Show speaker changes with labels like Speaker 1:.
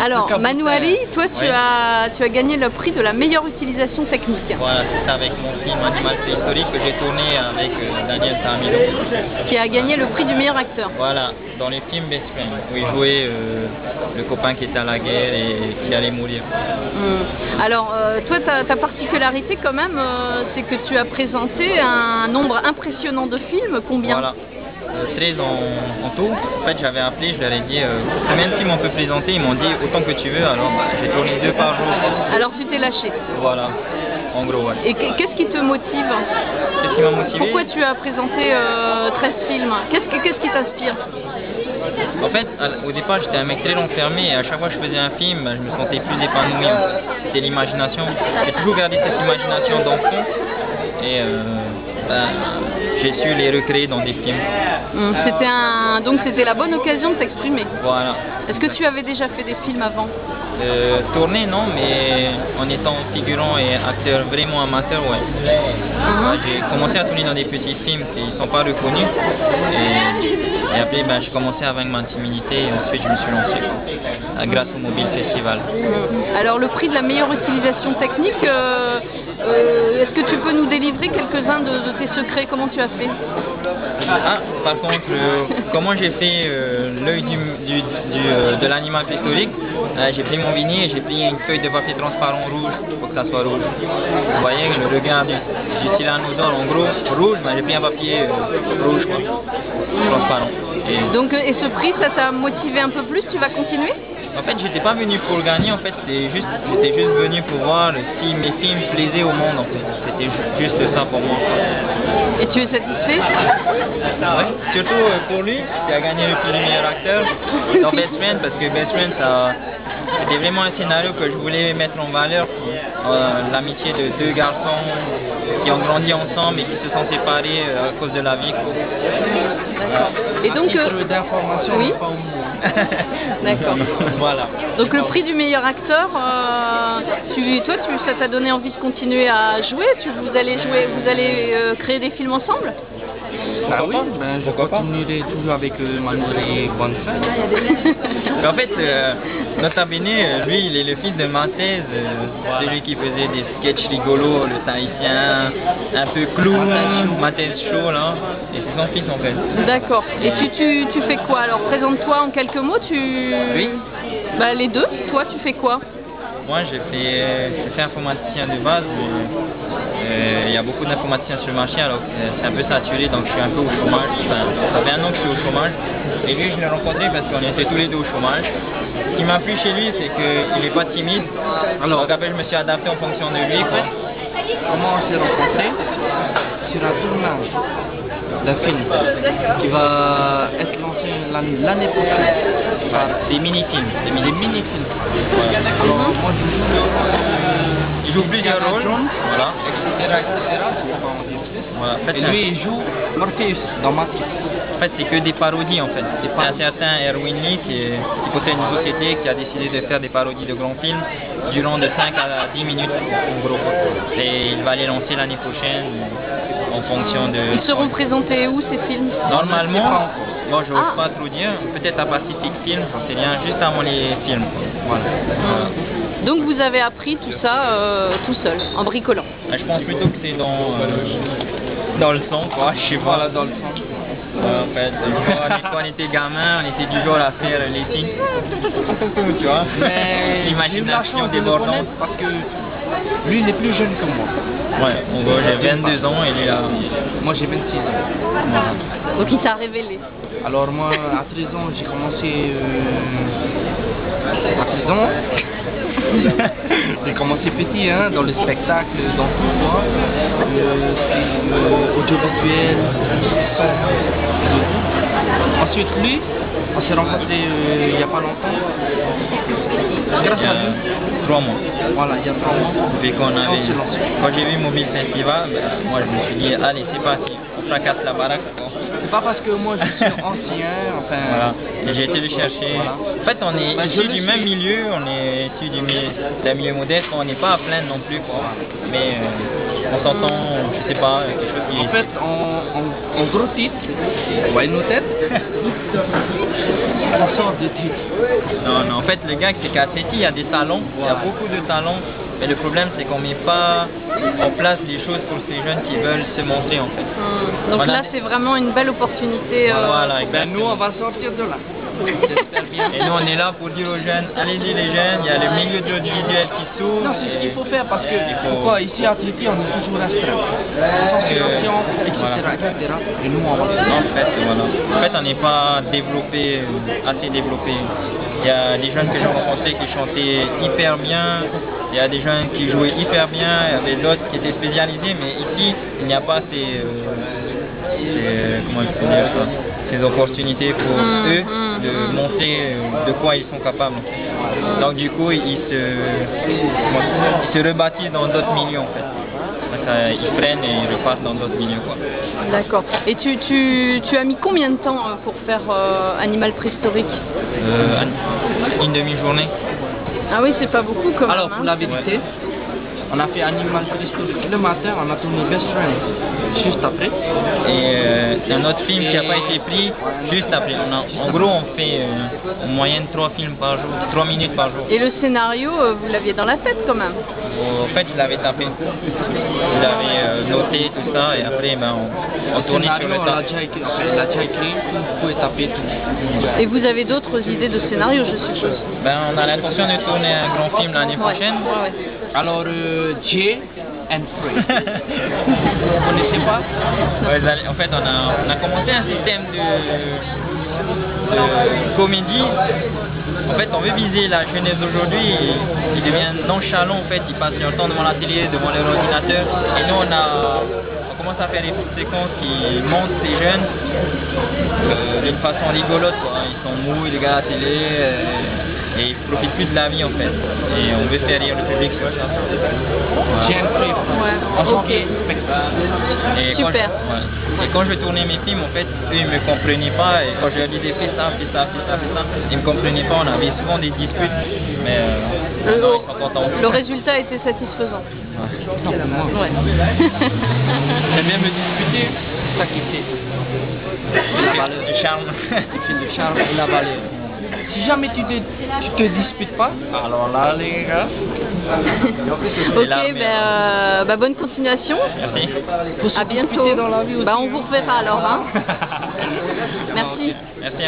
Speaker 1: Alors, Manouali, toi tu as gagné le prix de la meilleure utilisation technique.
Speaker 2: Voilà, c'est ça, avec mon film Animal préhistorique que j'ai tourné avec Daniel Tamilo.
Speaker 1: Qui a gagné le prix du meilleur acteur.
Speaker 2: Voilà, dans les films Best Friend, où il jouait le copain qui était à la guerre et qui allait mourir.
Speaker 1: Alors, toi, ta particularité quand même, c'est que tu as présenté un nombre impressionnant de films. Combien?
Speaker 2: Voilà. 13 en tout. En fait, j'avais appelé, je leur ai dit combien de films on peut présenter. Ils m'ont dit autant que tu veux. Alors j'ai tourné 2 par jour.
Speaker 1: Alors tu t'es lâché.
Speaker 2: Voilà, en gros. Ouais.
Speaker 1: Et qu'est-ce qui te motive?
Speaker 2: Qu'est-ce qui m'a motivé?
Speaker 1: Pourquoi tu as présenté 13 films? Qu'est-ce qui t'inspire?
Speaker 2: En fait, au départ, j'étais un mec très renfermé et à chaque fois que je faisais un film, je me sentais plus épanoui. C'était l'imagination. J'ai toujours gardé cette imagination d'enfant et j'ai su les recréer dans des films.
Speaker 1: Donc c'était la bonne occasion de t'exprimer.
Speaker 2: Voilà.
Speaker 1: Est-ce que tu avais déjà fait des films avant?
Speaker 2: Tourner non, mais en étant figurant et acteur vraiment amateur, ouais. J'ai commencé à tourner dans des petits films qui ne sont pas reconnus et après j'ai commencé à vaincre ma timidité et ensuite je me suis lancé grâce au Mobile Festival.
Speaker 1: Alors le prix de la meilleure utilisation technique, est-ce que tu peux nous délivrer quelques-uns de tes secrets? Comment tu as fait?
Speaker 2: Par contre, comment j'ai fait l'œil de l'animal préhistorique? J'ai pris mon vinyle et j'ai pris une feuille de papier transparent rouge pour que ça soit rouge. Vous voyez, le regard du tyrannosaure en gros rouge, mais j'ai pris un papier rouge quoi, transparent.
Speaker 1: Et ce prix, ça t'a motivé un peu plus? Tu vas continuer?
Speaker 2: En fait, j'étais pas venu pour le gagner, en fait, j'étais juste venu pour voir si mes films plaisaient au monde, en fait. C'était juste ça pour moi.
Speaker 1: Et tu es satisfait?
Speaker 2: Oui, surtout pour lui, qui a gagné le prix du meilleur acteur dans Best Friend, parce que Best Friend, c'était vraiment un scénario que je voulais mettre en valeur, l'amitié de 2 garçons qui ont grandi ensemble et qui se sont séparés à cause de la vie.
Speaker 1: D'accord. Et donc,
Speaker 3: d'information,
Speaker 1: oui.
Speaker 3: pas au monde.
Speaker 1: D'accord.
Speaker 2: Voilà.
Speaker 1: Donc le prix du meilleur acteur, ça t'a donné envie de continuer à jouer? Vous allez créer des films ensemble?
Speaker 3: Ah oui, je continuerai toujours avec Manouali Bonfin.
Speaker 2: En fait, Nota Bene, lui, il est le fils de Mathèse, celui qui faisait des sketchs rigolos, le Tahitien, un peu clown, Mathèse Show, là, et c'est son fils en fait.
Speaker 1: D'accord. Et tu fais quoi? Alors présente-toi en quelques mots.
Speaker 2: Oui.
Speaker 1: Les deux. Toi, tu fais quoi?
Speaker 2: Moi, je suis informaticien de base, mais il y a beaucoup d'informaticiens sur le marché, alors c'est un peu saturé, donc je suis un peu au chômage. Ça fait 1 an que je suis au chômage. Et lui, je l'ai rencontré parce qu'on était tous les deux au chômage. Ce qui m'a plu chez lui, c'est qu'il n'est pas timide. Alors, après, je me suis adapté en fonction de lui, quoi.
Speaker 3: Comment on s'est rencontrés? Sur un tournage d'un film qui va être lancé l'année prochaine.
Speaker 2: Des mini-films.
Speaker 3: Des mini-films.
Speaker 2: Ouais.
Speaker 3: Alors, moi,
Speaker 2: il joue plusieurs rôles. Voilà.
Speaker 3: Etc.
Speaker 2: Voilà. En fait,
Speaker 3: Et lui, il joue Morpheus dans Matrix.
Speaker 2: En fait, c'est que des parodies en fait. C'est un certain Erwin Lee qui possède une société qui a décidé de faire des parodies de grands films durant de 5 à 10 minutes en gros. Et il va les lancer l'année prochaine en fonction de...
Speaker 1: Ils seront présentés où ces films?
Speaker 2: Normalement, bon, je n'ose pas trop dire, peut-être à Pacific Film, j'en sais rien, juste avant les films. Voilà.
Speaker 1: Donc vous avez appris tout ça tout seul, en bricolant?
Speaker 2: Je pense plutôt que c'est dans le sang, quoi, je sais pas.
Speaker 3: Voilà, dans le sang.
Speaker 2: En fait, quand on était gamin, on était du genre à faire les signes, tu vois, l'imagination débordante.
Speaker 3: Parce que lui, il est plus jeune que moi.
Speaker 2: Ouais, en gros, j'ai 22 ans et lui là.
Speaker 3: Moi, j'ai 26 ans.
Speaker 2: Voilà.
Speaker 1: Donc il t'a révélé?
Speaker 3: Alors moi, à 13 ans, j'ai commencé... à 13 ans, j'ai commencé petit, hein, dans le spectacle, dans tout quoi, audiovisuel, ensuite lui, on s'est rencontrés il n'y a pas longtemps, grâce à lui.
Speaker 2: 3 mois.
Speaker 3: Voilà, il y a 3 mois.
Speaker 2: Puis quand j'ai vu Mobile Festival, moi je me suis dit, allez c'est parti, on fracasse la baraque.
Speaker 3: C'est pas parce que moi je suis ancien, enfin...
Speaker 2: Voilà, et j'ai été le chercher. Voilà. En fait, on est issus du même milieu, on est issus d'un milieu modeste, on n'est pas à plaindre non plus, quoi. Mais on s'entend, je sais pas, quelque chose qui...
Speaker 3: En fait, en gros titre, on voit nos têtes, on sort de titre.
Speaker 2: Non, en fait, le gag, c'est qu'à Séti, il y a des talents, il y a beaucoup de talents, mais le problème, c'est qu'on met pas en place des choses pour ces jeunes qui veulent se montrer, en fait.
Speaker 1: Donc
Speaker 2: Voilà.
Speaker 1: là, c'est vraiment une belle opportunité.
Speaker 2: Voilà,
Speaker 3: Ben, nous,
Speaker 2: exactement.
Speaker 3: on va sortir de là. J'espère bien.
Speaker 2: Et nous, on est là pour dire aux jeunes, allez-y les jeunes, il y a le milieu de l'audiovisuel qui s'ouvre.
Speaker 3: Non, c'est ce qu'il faut faire parce que
Speaker 2: Il faut-
Speaker 3: pourquoi ici à Titi on est toujours restreint. Censuration, etc.,
Speaker 2: voilà.
Speaker 3: etc. Et nous on va le faire.
Speaker 2: En fait, voilà. En fait, on n'est pas développé, assez développé. Il y a des jeunes que j'ai rencontrés qui chantaient hyper bien, il y a des jeunes qui jouaient hyper bien, il y avait d'autres qui étaient spécialisés, mais ici, il n'y a pas comment je peux dire ça, ces opportunités pour eux de montrer de quoi ils sont capables. Donc du coup, ils se rebâtissent dans d'autres milieux en fait. Donc, ils prennent et ils repartent dans d'autres milieux quoi.
Speaker 1: D'accord. Et tu as mis combien de temps pour faire Animal Préhistorique?
Speaker 2: Une demi-journée.
Speaker 1: Ah oui, c'est pas beaucoup quand même.
Speaker 3: Alors pour la vérité, on a fait Animal Préhistorique le matin, on a tourné Best Friend juste après.
Speaker 2: Et c'est un autre film qui n'a pas été pris juste après. En gros, on fait en moyenne 3 films par jour, 3 minutes par jour.
Speaker 1: Et le scénario, vous l'aviez dans la tête quand même?
Speaker 2: En fait, je l'avais tapé. Je l'avais noté, tout ça, et après, ben, on tournait sur le
Speaker 3: On
Speaker 2: tas.
Speaker 3: l'a déjà écrit, il l'a déjà écrit, vous pouvez taper tout.
Speaker 1: Et vous avez d'autres idées de scénario, je suppose?
Speaker 2: Ben, on a l'intention de tourner un grand film l'année prochaine.
Speaker 1: Ouais.
Speaker 3: Alors, Jay and Frey. Vous connaissez pas?
Speaker 2: Ouais, en fait, on a commencé un système de comédie. En fait, on veut viser la jeunesse d'aujourd'hui qui devient nonchalant. En fait, ils passent leur temps devant la télé, devant leur ordinateur. Et nous, on commence à faire des petites séquences qui montrent ces jeunes d'une façon rigolote, quoi. Ils sont mous, ils regardent la télé et ils profitent plus de la vie en fait. Et on veut faire rire le public sur ça. Voilà.
Speaker 3: Jay and Frey.
Speaker 1: Ouais,
Speaker 3: En
Speaker 1: ok.
Speaker 3: janvier, spectacle.
Speaker 2: Et
Speaker 1: Super.
Speaker 2: Et quand je tournais mes films, en fait, eux ils me comprenaient pas. Et quand je leur disais fais ça, fais ça, fais ça, fais ça, ils me comprenaient pas. On avait souvent des disputes, mais maintenant, ils sont contents.
Speaker 1: Le résultat était satisfaisant.
Speaker 3: Non, pour moi.
Speaker 1: Ouais.
Speaker 3: J'aime bien me disputer, c'est ça qui fait. La valeur.
Speaker 2: Du charme.
Speaker 3: C'est le charme et la valeur. Si jamais tu te disputes pas, alors là les gars.
Speaker 1: Ok,
Speaker 2: là, mais-
Speaker 1: bonne continuation.
Speaker 2: Merci.
Speaker 3: Faut se
Speaker 1: À bientôt.
Speaker 3: disputer dans la vie aussi,
Speaker 1: On
Speaker 3: hein.
Speaker 1: vous reverra alors. Hein. Merci.
Speaker 2: Merci.